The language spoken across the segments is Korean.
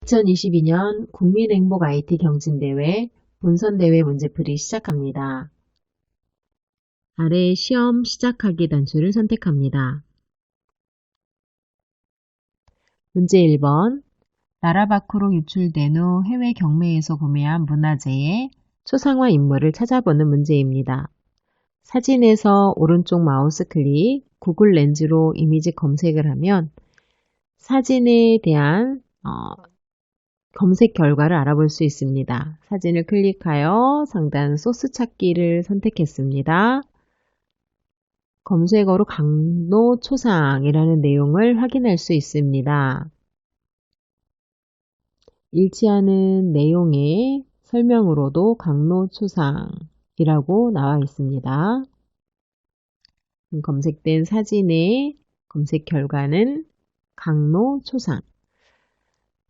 2022년 국민행복 IT 경진대회 본선대회 문제풀이 시작합니다. 아래 시험 시작하기 단추를 선택합니다. 문제 1번. 나라 밖으로 유출된 후 해외 경매에서 구매한 문화재의 초상화 인물을 찾아보는 문제입니다. 사진에서 오른쪽 마우스 클릭, 구글 렌즈로 이미지 검색을 하면 사진에 대한 검색 결과를 알아볼 수 있습니다. 사진을 클릭하여 상단 소스 찾기를 선택했습니다. 검색어로 강노초상이라는 내용을 확인할 수 있습니다. 일치하는 내용의 설명으로도 강노초상이라고 나와 있습니다. 검색된 사진의 검색 결과는 강노초상.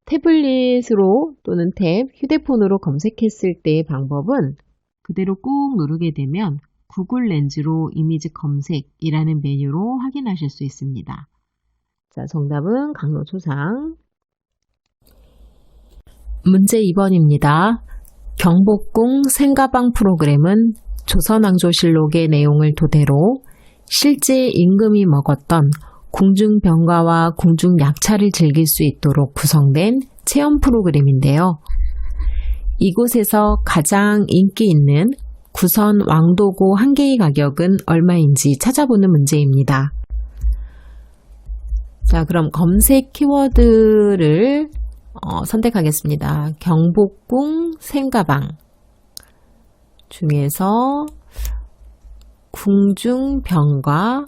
태블릿으로 또는 탭, 휴대폰으로 검색했을 때의 방법은 그대로 꾹 누르게 되면 구글 렌즈로 이미지 검색이라는 메뉴로 확인하실 수 있습니다. 자, 정답은 강노초상. 문제 2번입니다. 경복궁 생가방 프로그램은 조선왕조실록의 내용을 토대로 실제 임금이 먹었던 궁중병가와 궁중약차를 즐길 수 있도록 구성된 체험 프로그램인데요. 이곳에서 가장 인기 있는 구선 왕도고 한 개의 가격은 얼마인지 찾아보는 문제입니다. 자, 그럼 검색 키워드를 선택하겠습니다. 경복궁 생가방 중에서 궁중병가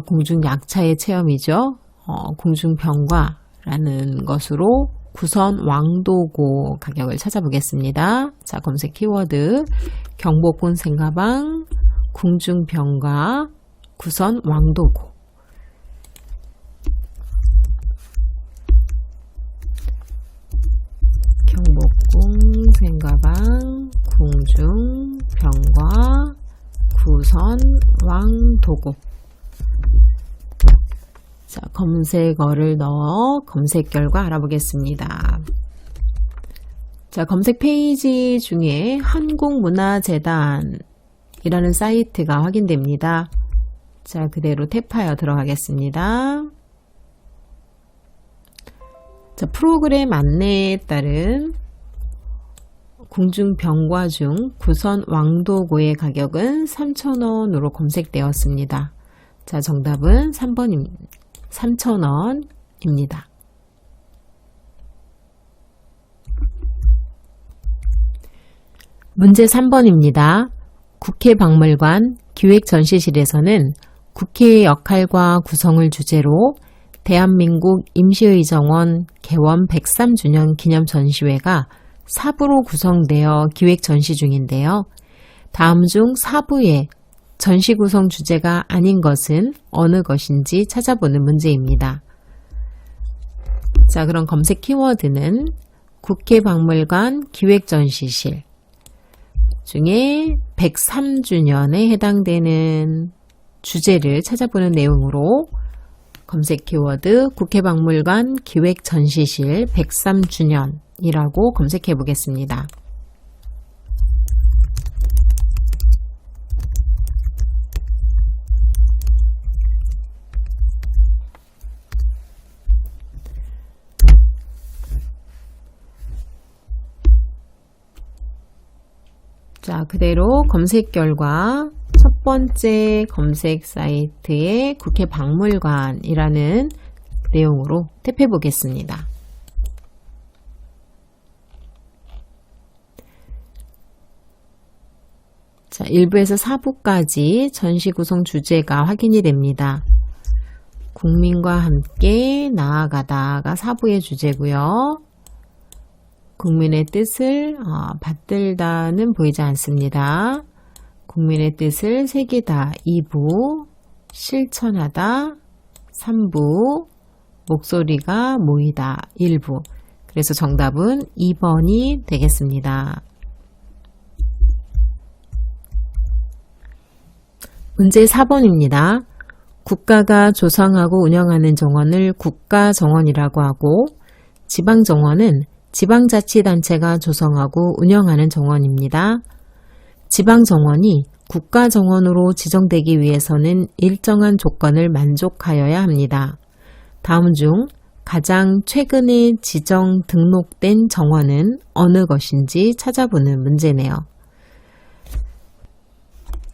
궁중약차의 체험이죠. 궁중병과라는 것으로 구선 왕도고 가격을 찾아보겠습니다. 자, 검색 키워드 경복궁 생가방 궁중병과 구선 왕도고. 경복궁 생가방 궁중병과 구선 왕도고. 자, 검색어를 넣어 검색 결과 알아보겠습니다. 자, 검색 페이지 중에 한국문화재단이라는 사이트가 확인됩니다. 자, 그대로 탭하여 들어가겠습니다. 자, 프로그램 안내에 따른 궁중병과 중 구선 왕도고의 가격은 3,000원으로 검색되었습니다. 자, 정답은 3번입니다. 3,000원입니다. 문제 3번입니다. 국회박물관 기획전시실에서는 국회의 역할과 구성을 주제로 대한민국 임시의정원 개원 103주년 기념 전시회가 4부로 구성되어 기획 전시 중인데요. 다음 중 4부의 전시 구성 주제가 아닌 것은 어느 것인지 찾아보는 문제입니다. 자, 그럼 검색 키워드는 국회박물관 기획전시실 중에 103주년에 해당되는 주제를 찾아보는 내용으로 검색 키워드 국회박물관 기획전시실 103주년이라고 검색해 보겠습니다. 자, 그대로 검색 결과 첫 번째 검색 사이트의 국회박물관이라는 내용으로 탭해 보겠습니다. 자, 1부에서 4부까지 전시 구성 주제가 확인이 됩니다. 국민과 함께 나아가다가 4부의 주제고요. 국민의 뜻을 받들다는 보이지 않습니다. 국민의 뜻을 새기다 2부, 실천하다 3부, 목소리가 모이다 1부. 그래서 정답은 2번이 되겠습니다. 문제 4번입니다. 국가가 조성하고 운영하는 정원을 국가정원이라고 하고 지방정원은 지방자치단체가 조성하고 운영하는 정원입니다. 지방정원이 국가정원으로 지정되기 위해서는 일정한 조건을 만족하여야 합니다. 다음 중 가장 최근에 지정 등록된 정원은 어느 것인지 찾아보는 문제네요.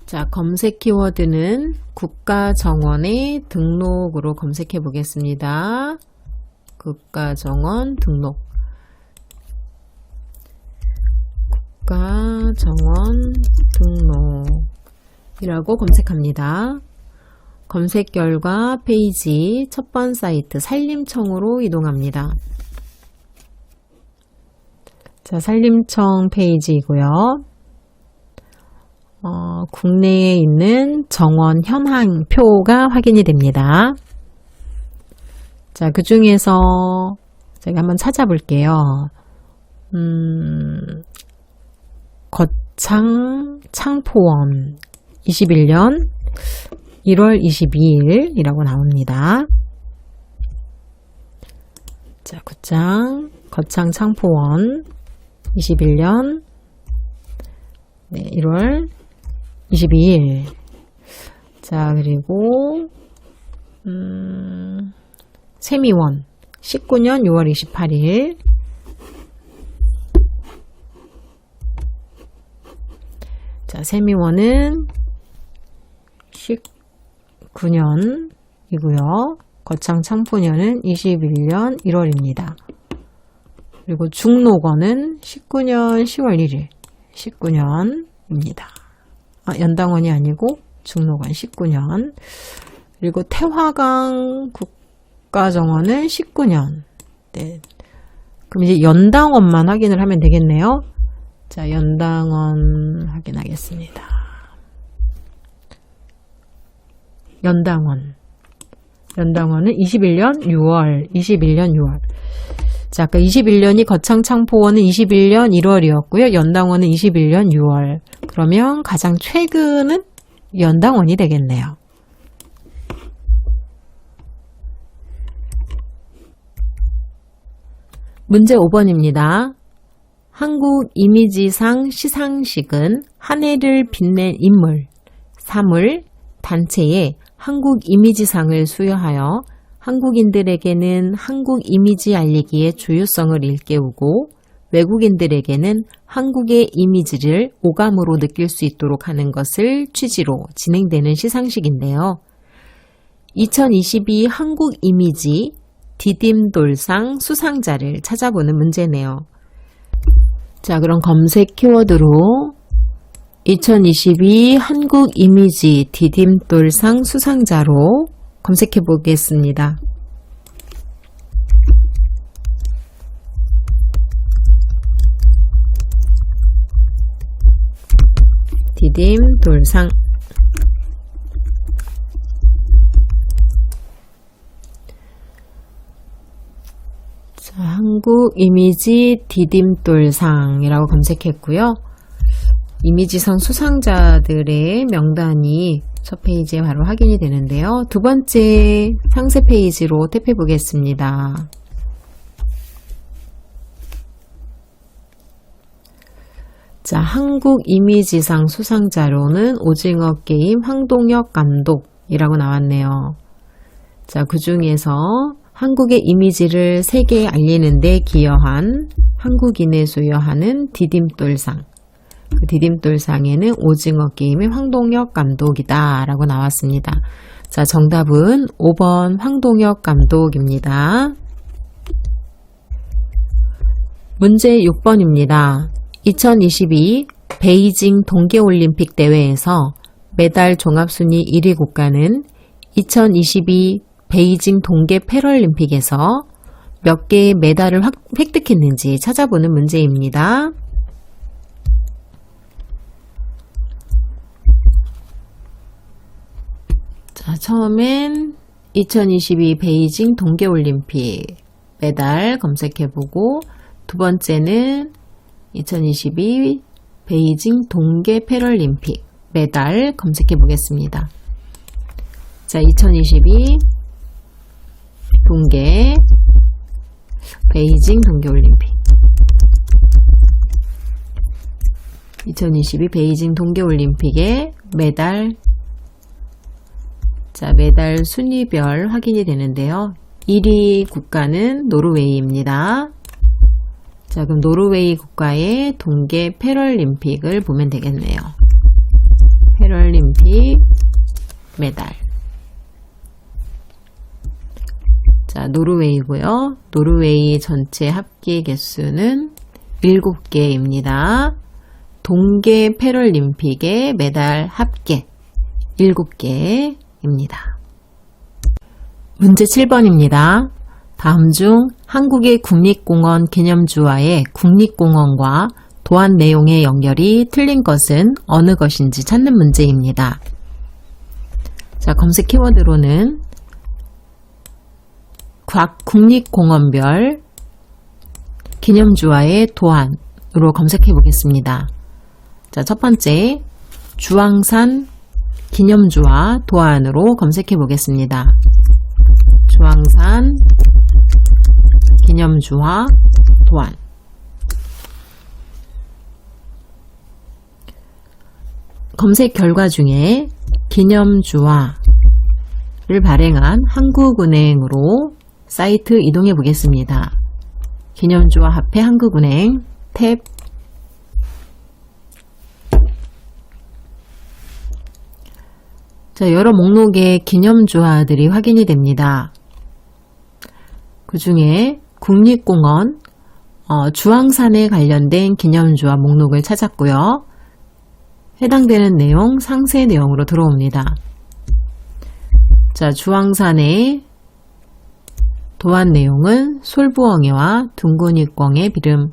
자, 검색 키워드는 국가정원의 등록으로 검색해 보겠습니다. 국가정원 등록. 국가정원 등록이라고 검색합니다. 검색 결과 페이지 첫 번 사이트 산림청으로 이동합니다. 자, 산림청 페이지이고요. 국내에 있는 정원 현황표가 확인이 됩니다. 자, 그 중에서 제가 한번 찾아볼게요. 거창 창포원 21년 1월 22일이라고 나옵니다. 자, 거창 창포원 21년 1월 22일. 자, 그리고 세미원 19년 6월 28일. 자, 세미원은 19년이고요. 거창 창포년은 21년 1월입니다. 그리고 중록원은 19년 10월 1일. 19년입니다. 연당원이 아니고 중록원 19년. 그리고 태화강 국가정원은 19년. 네. 그럼 이제 연당원만 확인을 하면 되겠네요. 자, 연당원 확인하겠습니다. 연당원은 21년 6월. 자, 아까 21년이 거창창포원은 21년 1월이었고요. 연당원은 21년 6월. 그러면 가장 최근은 연당원이 되겠네요. 문제 5번입니다. 한국 이미지상 시상식은 한 해를 빛낸 인물, 사물, 단체에 한국 이미지상을 수여하여 한국인들에게는 한국 이미지 알리기의 주요성을 일깨우고 외국인들에게는 한국의 이미지를 오감으로 느낄 수 있도록 하는 것을 취지로 진행되는 시상식인데요. 2022 한국 이미지 디딤돌상 수상자를 찾아보는 문제네요. 자, 그럼 검색 키워드로 2022 한국 이미지 디딤돌상 수상자로 검색해 보겠습니다. 디딤돌상. 자, 한국 이미지 디딤돌상이라고 검색했고요. 이미지상 수상자들의 명단이 첫 페이지에 바로 확인이 되는데요. 두 번째 상세 페이지로 탭해 보겠습니다. 자, 한국 이미지상 수상자로는 오징어 게임 황동혁 감독이라고 나왔네요. 자, 그 중에서 한국의 이미지를 세계에 알리는 데 기여한 한국인에 수여하는 디딤돌상. 그 디딤돌상에는 오징어 게임의 황동혁 감독이다 라고 나왔습니다. 자, 정답은 5번 황동혁 감독입니다. 문제 6번입니다. 2022 베이징 동계올림픽 대회에서 메달 종합순위 1위 국가는 2022 베이징 동계 패럴림픽에서 몇 개의 메달을 획득했는지 찾아보는 문제입니다. 자, 처음엔 2022 베이징 동계올림픽 메달 검색해보고, 두 번째는 2022 베이징 동계 패럴림픽 메달 검색해보겠습니다. 자, 2022 동계 베이징 동계올림픽. 2022 베이징 동계올림픽의 메달, 자, 메달 순위별 확인이 되는데요. 1위 국가는 노르웨이입니다. 자, 그럼 노르웨이 국가의 동계 패럴림픽을 보면 되겠네요. 패럴림픽 메달. 자, 노르웨이고요. 노르웨이 전체 합계 개수는 7개입니다. 동계 패럴림픽의 메달 합계 7개입니다. 문제 7번입니다. 다음 중 한국의 국립공원 기념주와의 국립공원과 도안 내용의 연결이 틀린 것은 어느 것인지 찾는 문제입니다. 자, 검색 키워드로는 각 국립공원별 기념주와의 도안으로 검색해 보겠습니다. 자, 첫 번째 주황산 기념주와 도안으로 검색해 보겠습니다. 주황산 기념주와 도안. 검색 결과 중에 기념주와를 발행한 한국은행으로 사이트 이동해 보겠습니다. 기념주와 합해 한국은행 탭. 자, 여러 목록의 기념주화들이 확인이 됩니다. 그 중에 국립공원 주황산에 관련된 기념주화 목록을 찾았고요. 해당되는 내용 상세 내용으로 들어옵니다. 자, 주황산의 도안 내용은 솔부엉이와 둥근이꿩의 비름.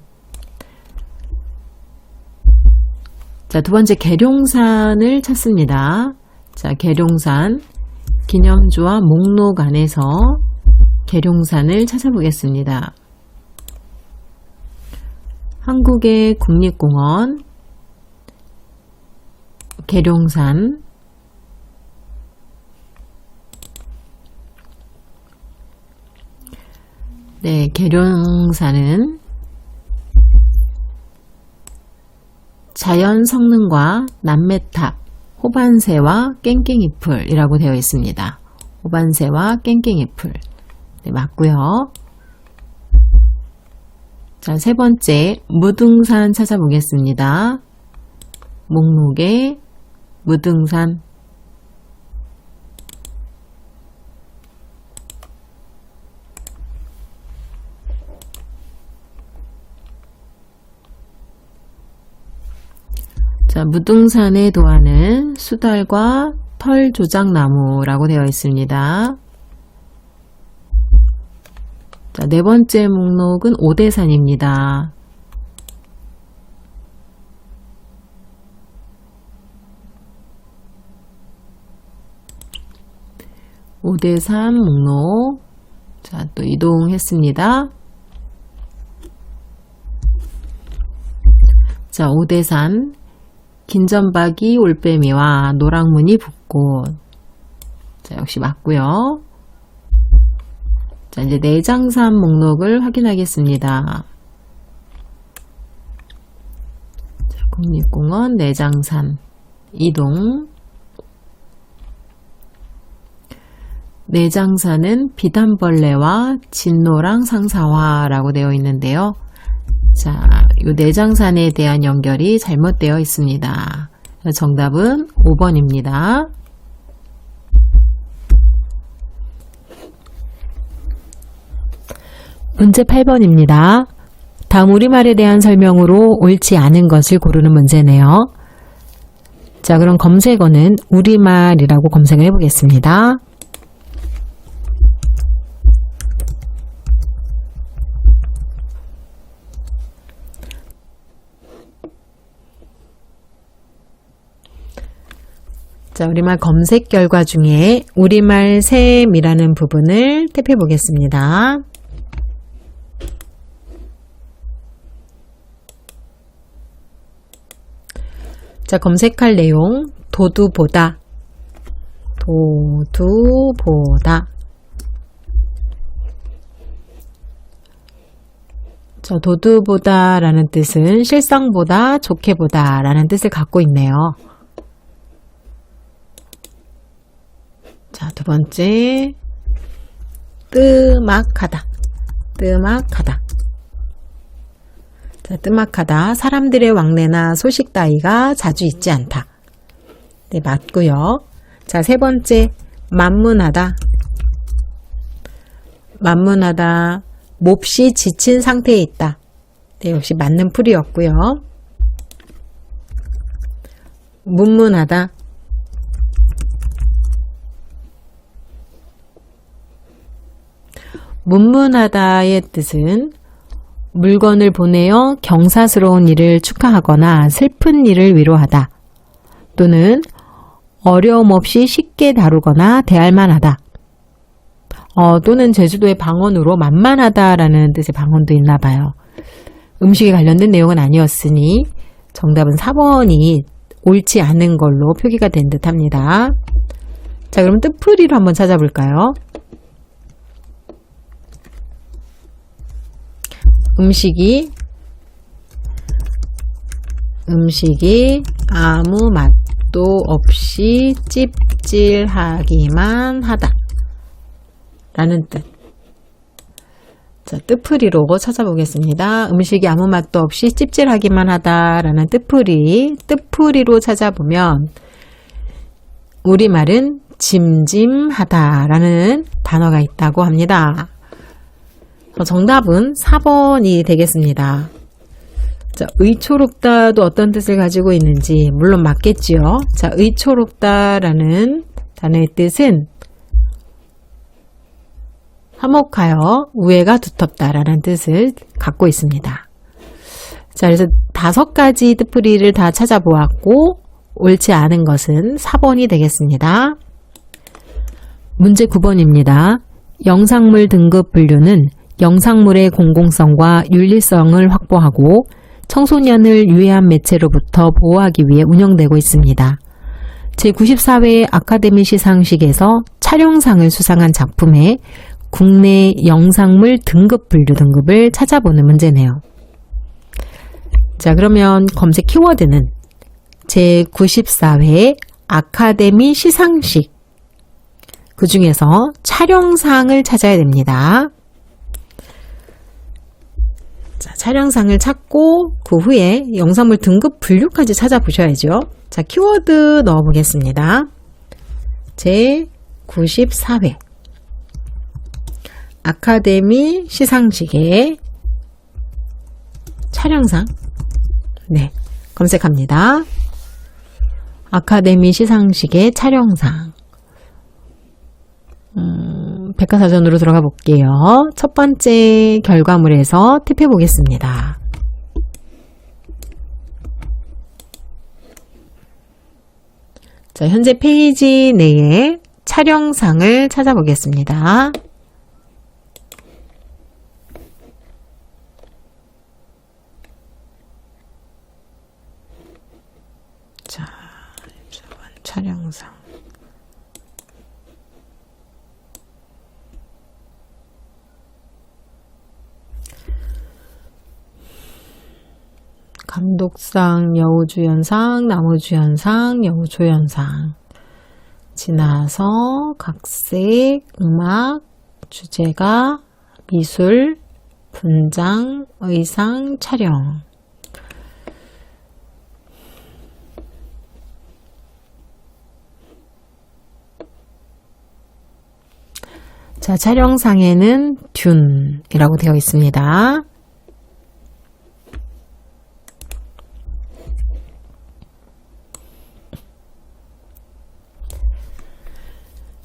자, 두 번째 계룡산을 찾습니다. 자, 계룡산 기념주와 목록 안에서 계룡산을 찾아보겠습니다. 한국의 국립공원 계룡산. 네, 계룡산은 자연 성능과 남매탑, 호반새와 깽깽이풀이라고 되어 있습니다. 호반새와 깽깽이풀. 네, 맞고요. 자, 세 번째 무등산 찾아보겠습니다. 목록에 무등산. 자, 무등산의 도안은 수달과 털조작나무라고 되어 있습니다. 자, 네 번째 목록은 오대산입니다. 오대산 목록. 자, 또 이동했습니다. 자, 오대산 긴전박이 올빼미와 노랑무늬 붓꽃. 자, 역시 맞고요. 자, 이제 내장산 목록을 확인하겠습니다. 자, 국립공원 내장산 이동. 내장산은 비단벌레와 진노랑 상사화라고 되어 있는데요. 자, 이 내장산에 대한 연결이 잘못되어 있습니다. 정답은 5번입니다. 문제 8번입니다. 다음 우리말에 대한 설명으로 옳지 않은 것을 고르는 문제네요. 자, 그럼 검색어는 우리말이라고 검색을 해보겠습니다. 자, 우리말 검색 결과 중에 우리말 셈이라는 부분을 탭해 보겠습니다. 자, 검색할 내용 도두보다, 도두보다. 자, 도두보다 라는 뜻은 실상보다 좋게 보다 라는 뜻을 갖고 있네요. 자, 두 번째, 뜨막하다. 뜨막하다. 자, 뜨막하다. 사람들의 왕래나 소식 따위가 자주 있지 않다. 네, 맞고요. 자, 세 번째, 만문하다. 만문하다. 몹시 지친 상태에 있다. 네, 역시 맞는 풀이였고요. 문문하다. 문문하다의 뜻은 물건을 보내어 경사스러운 일을 축하하거나 슬픈 일을 위로하다. 또는 어려움 없이 쉽게 다루거나 대할 만하다. 또는 제주도의 방언으로 만만하다라는 뜻의 방언도 있나 봐요. 음식에 관련된 내용은 아니었으니 정답은 4번이 옳지 않은 걸로 표기가 된 듯 합니다. 자, 그럼 뜻풀이로 한번 찾아볼까요? 음식이 아무 맛도 없이 찝찝하기만 하다 라는 뜻. 자, 뜻풀이로 찾아보겠습니다. 음식이 아무 맛도 없이 찝찝하기만 하다 라는 뜻풀이로 찾아보면 우리말은 짐짐하다 라는 단어가 있다고 합니다. 정답은 4번이 되겠습니다. 자, 의초롭다도 어떤 뜻을 가지고 있는지 물론 맞겠지요. 자, 의초롭다라는 단어의 뜻은 화목하여 우애가 두텁다라는 뜻을 갖고 있습니다. 자, 그래서 5가지 뜻풀이를 다 찾아보았고 옳지 않은 것은 4번이 되겠습니다. 문제 9번입니다. 영상물 등급 분류는 영상물의 공공성과 윤리성을 확보하고 청소년을 유해한 매체로부터 보호하기 위해 운영되고 있습니다. 제94회 아카데미 시상식에서 촬영상을 수상한 작품의 국내 영상물 등급 분류 등급을 찾아보는 문제네요. 자, 그러면 검색 키워드는 제94회 아카데미 시상식, 그 중에서 촬영상을 찾아야 됩니다. 자, 촬영상을 찾고 그 후에 영상물 등급 분류까지 찾아보셔야죠. 자, 키워드 넣어보겠습니다. 제94회 아카데미 시상식의 촬영상. 네, 검색합니다. 아카데미 시상식의 촬영상. 백과사전으로 들어가 볼게요. 첫 번째 결과물에서 탭해 보겠습니다. 자, 현재 페이지 내에 촬영상을 찾아보겠습니다. 자, 촬영상. 감독상, 여우주연상, 나무주연상, 여우조연상 지나서 각색, 음악, 주제가, 미술, 분장, 의상, 촬영. 자, 촬영상에는 듄이라고 되어 있습니다.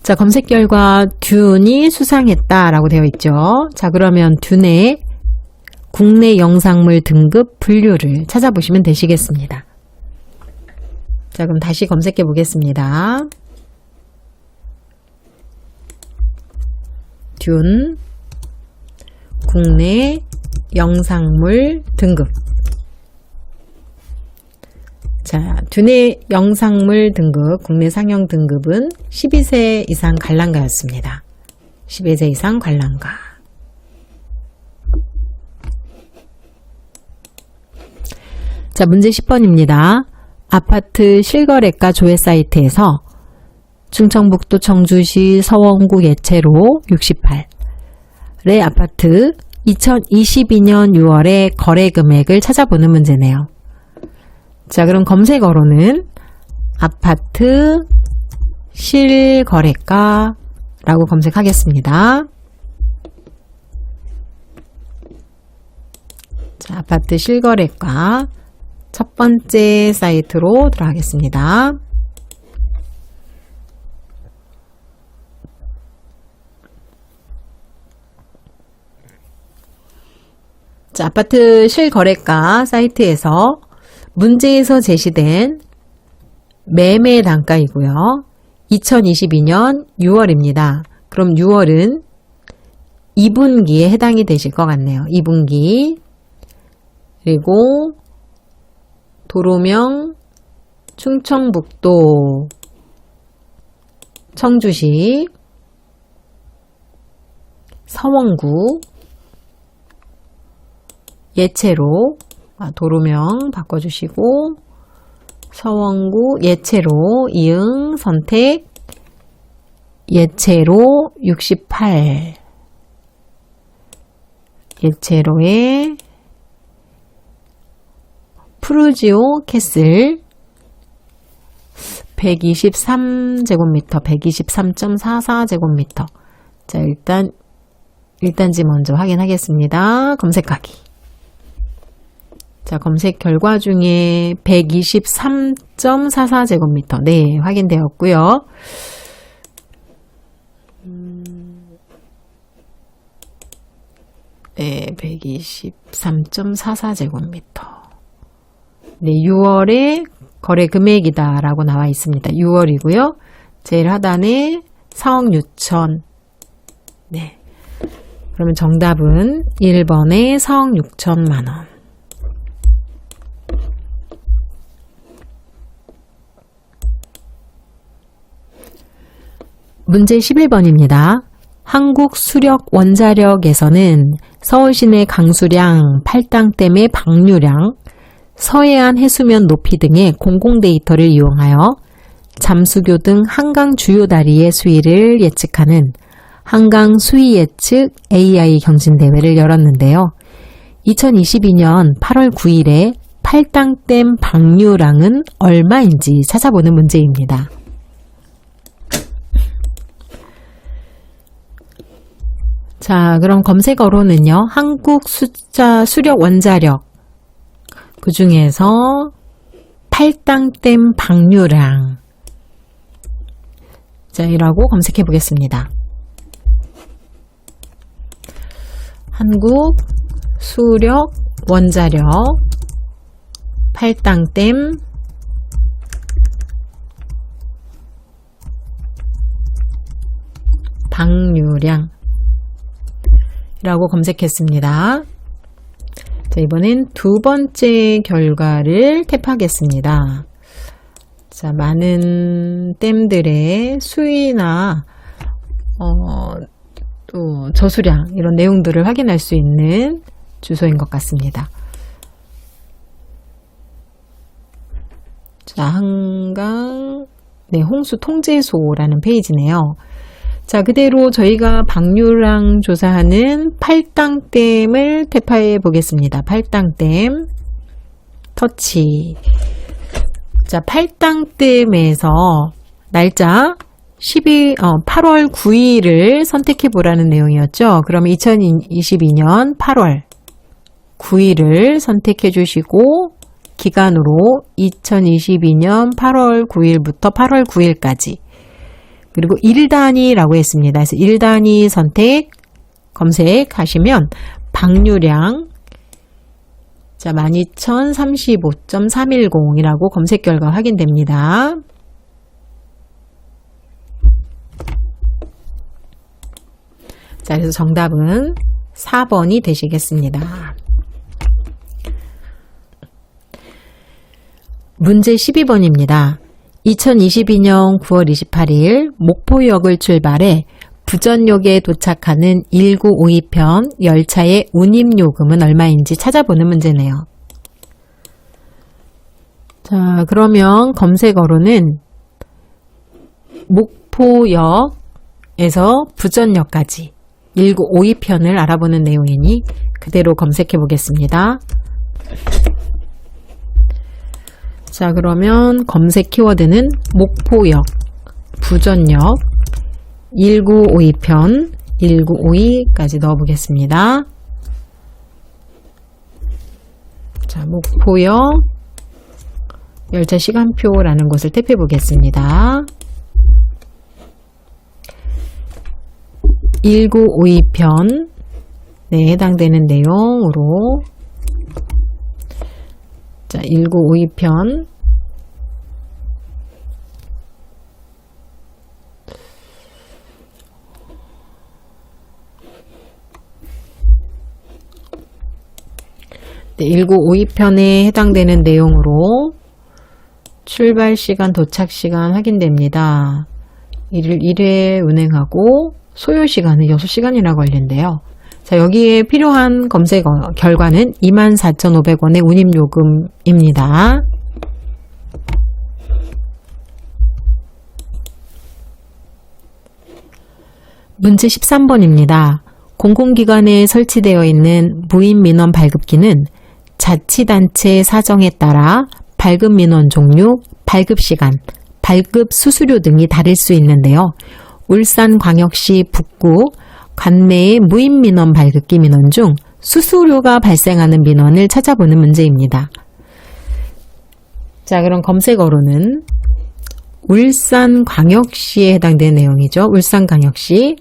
자, 검색 결과 듄이 수상했다라고 되어 있죠. 자, 그러면 듄의 국내 영상물 등급 분류를 찾아보시면 되시겠습니다. 자, 그럼 다시 검색해 보겠습니다. 듄 국내 영상물 등급. 자, 듄의 영상물 등급, 국내 상영 등급은 12세 이상 관람가였습니다. 12세 이상 관람가. 자, 문제 10번입니다. 아파트 실거래가 조회 사이트에서 충청북도 청주시 서원구 예채로 68의 아파트 2022년 6월에 거래 금액을 찾아보는 문제네요. 자, 그럼 검색어로는 아파트 실거래가 라고 검색하겠습니다. 자, 아파트 실거래가 첫 번째 사이트로 들어가겠습니다. 자, 아파트 실거래가 사이트에서 문제에서 제시된 매매 단가이고요. 2022년 6월입니다. 그럼 6월은 2분기에 해당이 되실 것 같네요. 2분기. 그리고 도로명 충청북도 청주시 서원구 예채로 도로명 바꿔주시고 서원구 예채로 이응 선택 예채로 68 예채로의 푸르지오 캐슬 123제곱미터 123.44제곱미터. 자, 일단지 먼저 확인하겠습니다. 검색하기. 자, 검색 결과 중에 123.44제곱미터. 네, 확인되었고요. 네, 123.44제곱미터. 네, 6월에 거래 금액이다 라고 나와 있습니다. 6월이고요. 제일 하단에 4억 6천. 네. 그러면 정답은 1번에 4억 6천만원. 문제 11번입니다. 한국수력원자력에서는 서울시내 강수량, 팔당댐의 방류량, 서해안 해수면 높이 등의 공공 데이터를 이용하여 잠수교 등 한강 주요 다리의 수위를 예측하는 한강 수위 예측 AI 경진대회를 열었는데요. 2022년 8월 9일에 팔당댐 방류량은 얼마인지 찾아보는 문제입니다. 자, 그럼 검색어로는요. 한국수력원자력 그 중에서 팔당댐 방류량 자, 이라고 검색해 보겠습니다. 한국수력원자력 팔당댐 방류량 이라고 검색했습니다. 자, 이번엔 두 번째 결과를 탭하겠습니다. 자, 많은 댐들의 수위나 또 저수량 이런 내용들을 확인할 수 있는 주소인 것 같습니다. 자, 한강 홍수 통제소라는 페이지네요. 자, 그대로 저희가 방류량 조사하는 팔당댐을 탭해 보겠습니다. 팔당댐 터치. 자, 팔당댐에서 날짜 8월 9일을 선택해 보라는 내용이었죠. 그러면 2022년 8월 9일을 선택해 주시고 기간으로 2022년 8월 9일부터 8월 9일까지 그리고 1단위라고 했습니다. 그래서 1단위 선택 검색하시면 방류량 자 12,035.310이라고 검색 결과 확인됩니다. 자, 그래서 정답은 4번이 되시겠습니다. 문제 12번입니다. 2022년 9월 28일 목포역을 출발해 부전역에 도착하는 1952편 열차의 운임요금은 얼마인지 찾아보는 문제네요. 자, 그러면 검색어로는 목포역에서 부전역까지 1952편을 알아보는 내용이니 그대로 검색해 보겠습니다. 자, 그러면 검색 키워드는 목포역, 부전역, 1952편, 1952까지 넣어 보겠습니다. 자, 목포역 열차 시간표라는 곳을 탭해 보겠습니다. 1952편에 해당되는 내용으로, 자, 1952편 네, 1952편에 해당되는 내용으로 출발 시간, 도착 시간 확인됩니다. 1회 운행하고 소요 시간은 6시간이나 걸린대요. 자, 여기에 필요한 검색어 결과는 24,500원의 운임요금입니다. 문제 13번입니다. 공공기관에 설치되어 있는 무인민원 발급기는 자치단체 사정에 따라 발급민원 종류, 발급시간, 발급 수수료 등이 다를 수 있는데요. 울산광역시 북구 관내의 무인민원 발급기 민원 중 수수료가 발생하는 민원을 찾아보는 문제입니다. 자, 그럼 검색어로는 울산광역시에 해당되는 내용이죠. 울산광역시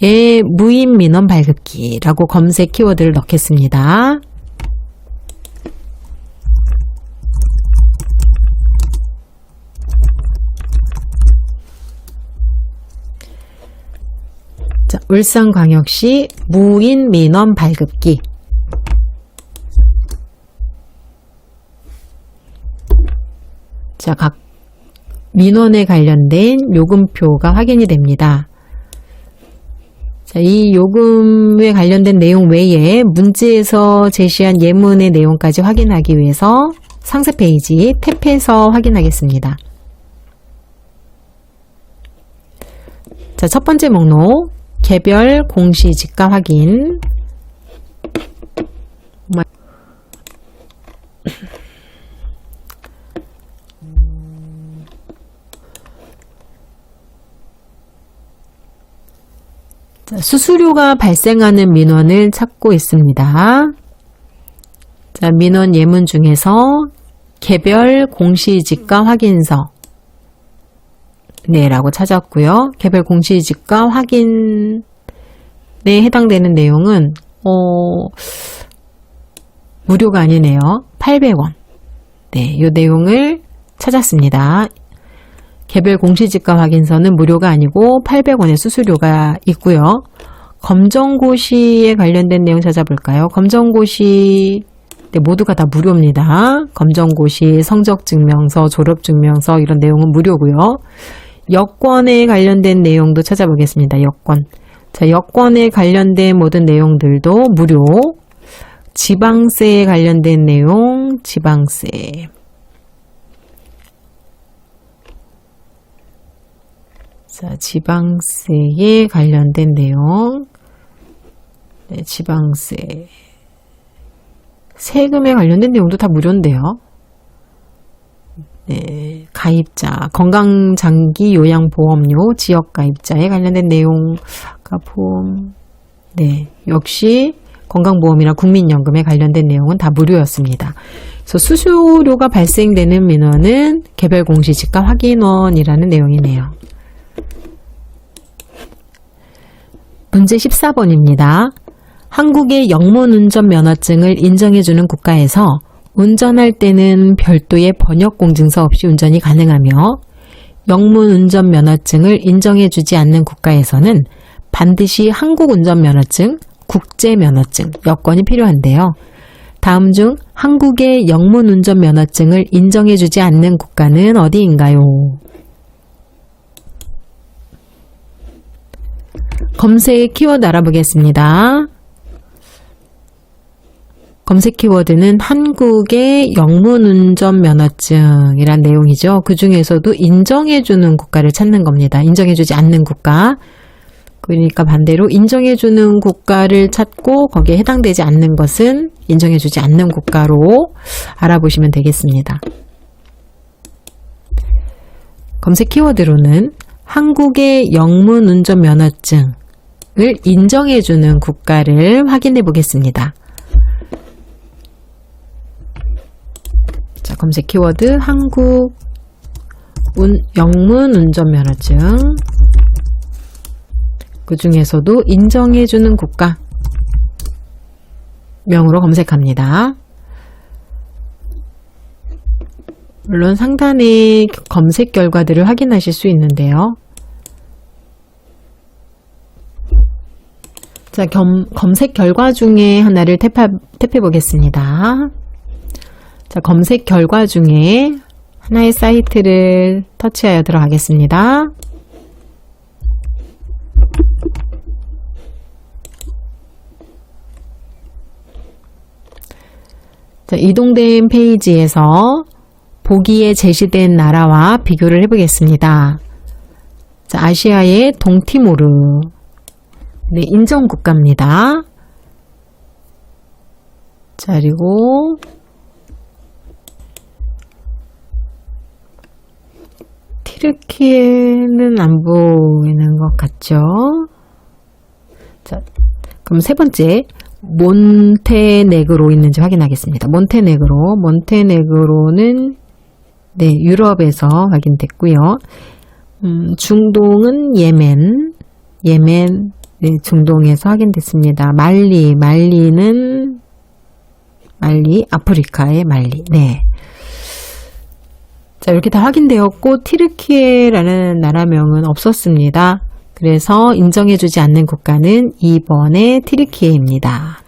의 무인민원 발급기라고 검색 키워드를 넣겠습니다. 자, 울산광역시 무인민원 발급기. 자, 각 민원에 관련된 요금표가 확인이 됩니다. 자, 이 요금에 관련된 내용 외에 문제에서 제시한 예문의 내용까지 확인하기 위해서 상세 페이지 탭해서 확인하겠습니다. 자, 첫 번째 목록 개별 공시지가 확인. 자, 수수료가 발생하는 민원을 찾고 있습니다. 자, 민원 예문 중에서 개별 공시지가 확인서 네, 라고 찾았고요. 개별 공시지가 확인에 해당되는 내용은 무료가 아니네요. 800원. 네, 이 내용을 찾았습니다. 개별 공시지가 확인서는 무료가 아니고 800원의 수수료가 있고요. 검정고시에 관련된 내용 찾아볼까요? 검정고시 네, 모두가 다 무료입니다. 검정고시, 성적증명서, 졸업증명서 이런 내용은 무료고요. 여권에 관련된 내용도 찾아보겠습니다. 여권. 자, 여권에 관련된 모든 내용들도 무료. 지방세에 관련된 내용, 지방세. 자, 지방세에 관련된 내용. 네, 지방세. 세금에 관련된 내용도 다 무료인데요. 네, 가입자, 건강장기요양보험료 지역가입자에 관련된 내용과 보험. 네, 역시 건강보험이나 국민연금에 관련된 내용은 다 무료였습니다. 그래서 수수료가 발생되는 민원은 개별 공시지가 확인원이라는 내용이네요. 문제 14번입니다. 한국의 영문운전면허증을 인정해주는 국가에서 운전할 때는 별도의 번역공증서 없이 운전이 가능하며 영문운전면허증을 인정해주지 않는 국가에서는 반드시 한국운전면허증, 국제면허증, 여권이 필요한데요. 다음 중 한국의 영문운전면허증을 인정해주지 않는 국가는 어디인가요? 검색 키워드 알아보겠습니다. 검색 키워드는 한국의 영문운전 면허증이란 내용이죠. 그 중에서도 인정해주는 국가를 찾는 겁니다. 인정해주지 않는 국가. 그러니까 반대로 인정해주는 국가를 찾고 거기에 해당되지 않는 것은 인정해주지 않는 국가로 알아보시면 되겠습니다. 검색 키워드로는 한국의 영문운전 면허증을 인정해주는 국가를 확인해 보겠습니다. 자, 검색 키워드 한국 영문운전 면허증. 그 중에서도 인정해주는 국가 명으로 검색합니다. 물론 상단에 검색 결과들을 확인하실 수 있는데요. 자, 검색 결과 중에 하나를 탭해 보겠습니다. 자, 검색 결과 중에 하나의 사이트를 터치하여 들어가겠습니다. 자, 이동된 페이지에서 보기에 제시된 나라와 비교를 해보겠습니다. 자, 아시아의 동티모르. 네, 인정국가입니다. 자, 그리고 티르키에는 안 보이는 것 같죠? 자, 그럼 세 번째. 몬테네그로 있는지 확인하겠습니다. 몬테네그로는 네, 유럽에서 확인됐고요. 중동은 예멘, 네, 중동에서 확인됐습니다. 말리, 아프리카의 말리. 네. 자, 이렇게 다 확인되었고 티르키에라는 나라명은 없었습니다. 그래서 인정해주지 않는 국가는 2번의 티르키예입니다.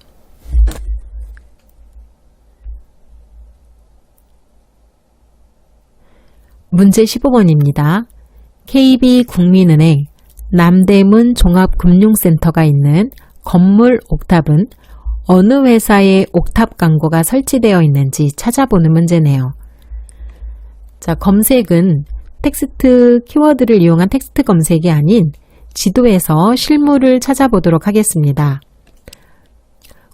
문제 15번입니다. KB국민은행 남대문 종합금융센터가 있는 건물 옥탑은 어느 회사의 옥탑 광고가 설치되어 있는지 찾아보는 문제네요. 자, 검색은 텍스트 키워드를 이용한 텍스트 검색이 아닌 지도에서 실물을 찾아보도록 하겠습니다.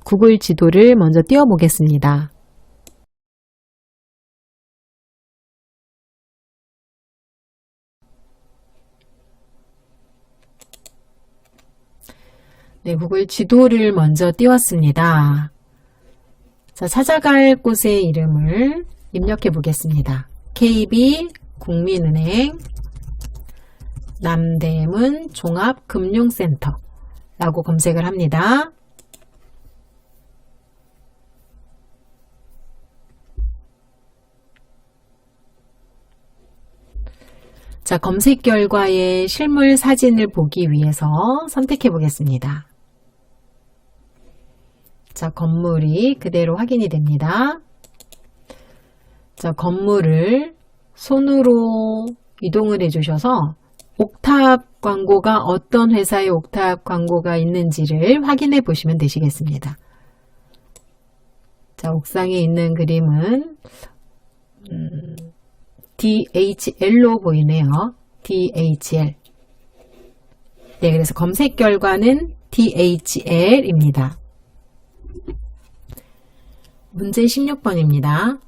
구글 지도를 먼저 띄워보겠습니다. 네, 구글 지도를 먼저 띄웠습니다. 자, 찾아갈 곳의 이름을 입력해 보겠습니다. KB국민은행 남대문 종합금융센터 라고 검색을 합니다. 자, 검색 결과의 실물 사진을 보기 위해서 선택해 보겠습니다. 자, 건물이 그대로 확인이 됩니다. 자, 건물을 손으로 이동을 해 주셔서 옥탑 광고가 어떤 회사의 옥탑 광고가 있는지를 확인해 보시면 되시겠습니다. 자, 옥상에 있는 그림은 DHL로 보이네요. DHL. 네, 그래서 검색 결과는 DHL입니다. 문제 16번입니다.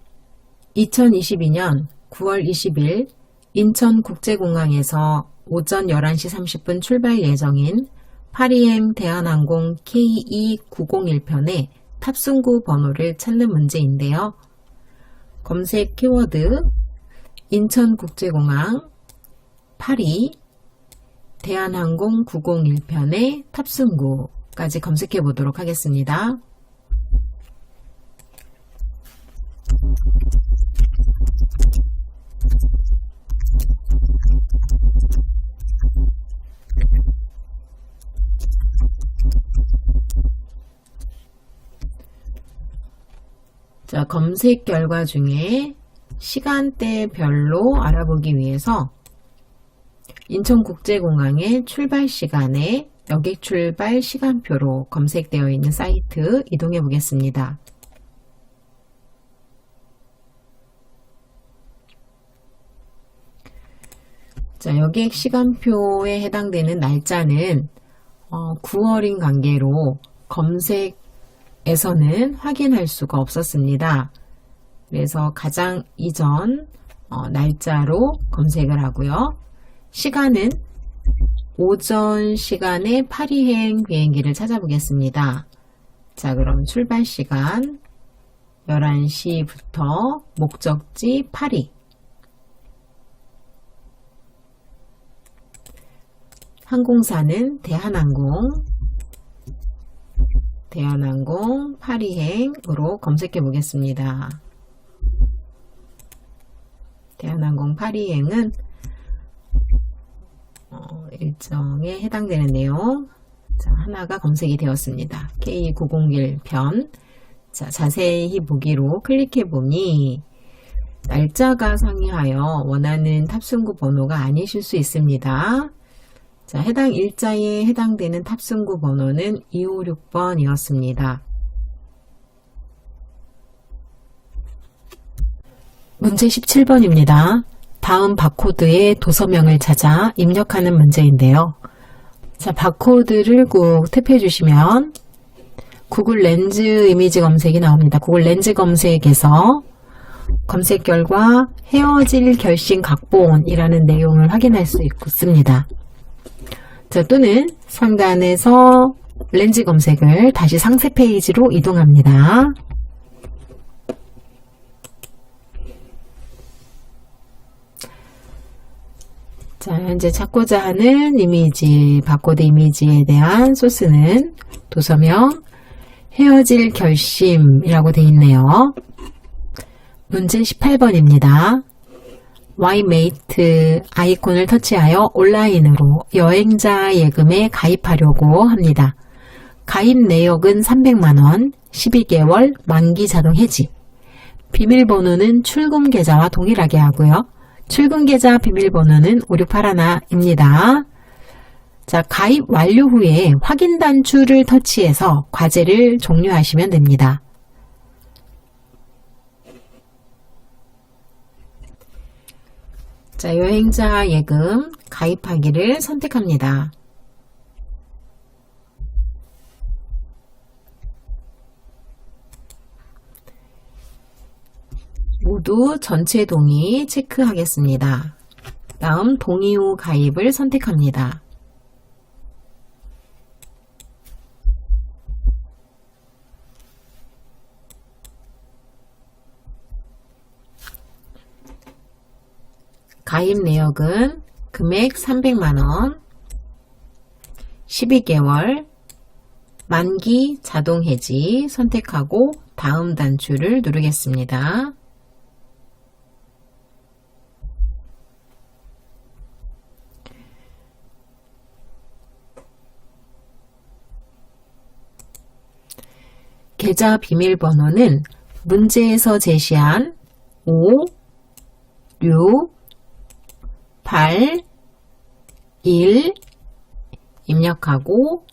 2022년 9월 20일 인천국제공항에서 오전 11시 30분 출발 예정인 파리M 대한항공 KE901편의 탑승구 번호를 찾는 문제인데요. 검색 키워드 인천국제공항 파리 대한항공 901편의 탑승구까지 검색해 보도록 하겠습니다. 자, 검색 결과 중에 시간대별로 알아보기 위해서 인천국제공항의 출발 시간에 여객 출발 시간표로 검색되어 있는 사이트 이동해 보겠습니다. 자, 여객 시간표에 해당되는 날짜는 9월인 관계로 검색에서는 확인할 수가 없었습니다. 그래서 가장 이전 날짜로 검색을 하고요. 시간은 오전 시간에 파리행 비행기를 찾아보겠습니다. 자, 그럼 출발 시간 11시부터 목적지 파리. 항공사는 대한항공 파리행으로 검색해 보겠습니다. 대한항공 파리행은 일정에 해당되는 내용 하나가 검색이 되었습니다. K901편. 자, 자세히 보기로 클릭해 보니 날짜가 상이하여 원하는 탑승구 번호가 아니실 수 있습니다. 자, 해당 일자에 해당되는 탑승구 번호는 256번이었습니다. 문제 17번입니다. 다음 바코드의 도서명을 찾아 입력하는 문제인데요. 자, 바코드를 꾹 탭해 주시면 구글 렌즈 이미지 검색이 나옵니다. 구글 렌즈 검색에서 검색 결과 헤어질 결심 각본이라는 내용을 확인할 수 있습니다. 자, 또는 상단에서 렌즈 검색을 다시 상세 페이지로 이동합니다. 자, 현재 찾고자 하는 이미지, 바코드 이미지에 대한 소스는 도서명 헤어질 결심이라고 되어 있네요. 문제 18번입니다. Y메이트 아이콘을 터치하여 온라인으로 여행자 예금에 가입하려고 합니다. 가입 내역은 300만원, 12개월 만기 자동 해지. 비밀번호는 출금 계좌와 동일하게 하고요. 출금 계좌 비밀번호는 5681입니다. 자, 가입 완료 후에 확인 단추를 터치해서 과제를 종료하시면 됩니다. 자, 여행자 예금 가입하기를 선택합니다. 모두 전체 동의 체크하겠습니다. 다음 동의 후 가입을 선택합니다. 가입 내역은 금액 300만원, 12개월, 만기 자동 해지 선택하고 다음 단추를 누르겠습니다. 계좌 비밀번호는 문제에서 제시한 5, 6, 8, 1 입력하고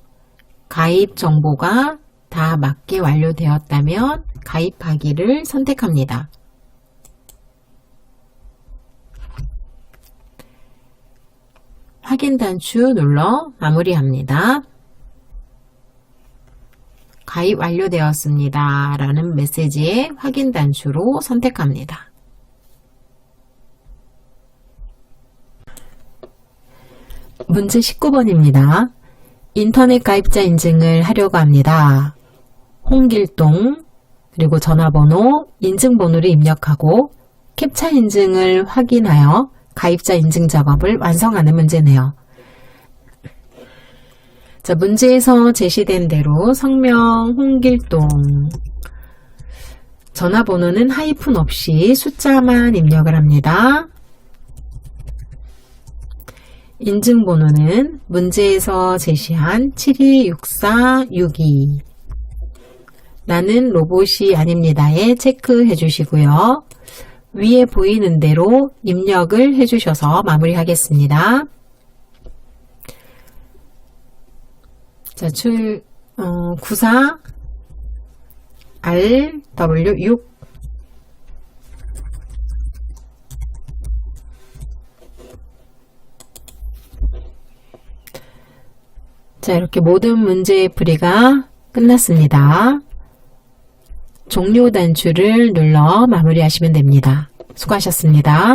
가입 정보가 다 맞게 완료되었다면 가입하기를 선택합니다. 확인 단추 눌러 마무리합니다. 가입 완료되었습니다. 라는 메시지에 확인 단추로 선택합니다. 문제 19번입니다. 인터넷 가입자 인증을 하려고 합니다. 홍길동 그리고 전화번호, 인증번호를 입력하고 캡차 인증을 확인하여 가입자 인증 작업을 완성하는 문제네요. 자, 문제에서 제시된 대로 성명 홍길동, 전화번호는 하이픈 없이 숫자만 입력을 합니다. 인증번호는 문제에서 제시한 726462 나는 로봇이 아닙니다에 체크해 주시고요. 위에 보이는 대로 입력을 해 주셔서 마무리하겠습니다. 자, 94 RW6 자, 이렇게 모든 문제의 풀이가 끝났습니다. 종료 단추를 눌러 마무리하시면 됩니다. 수고하셨습니다.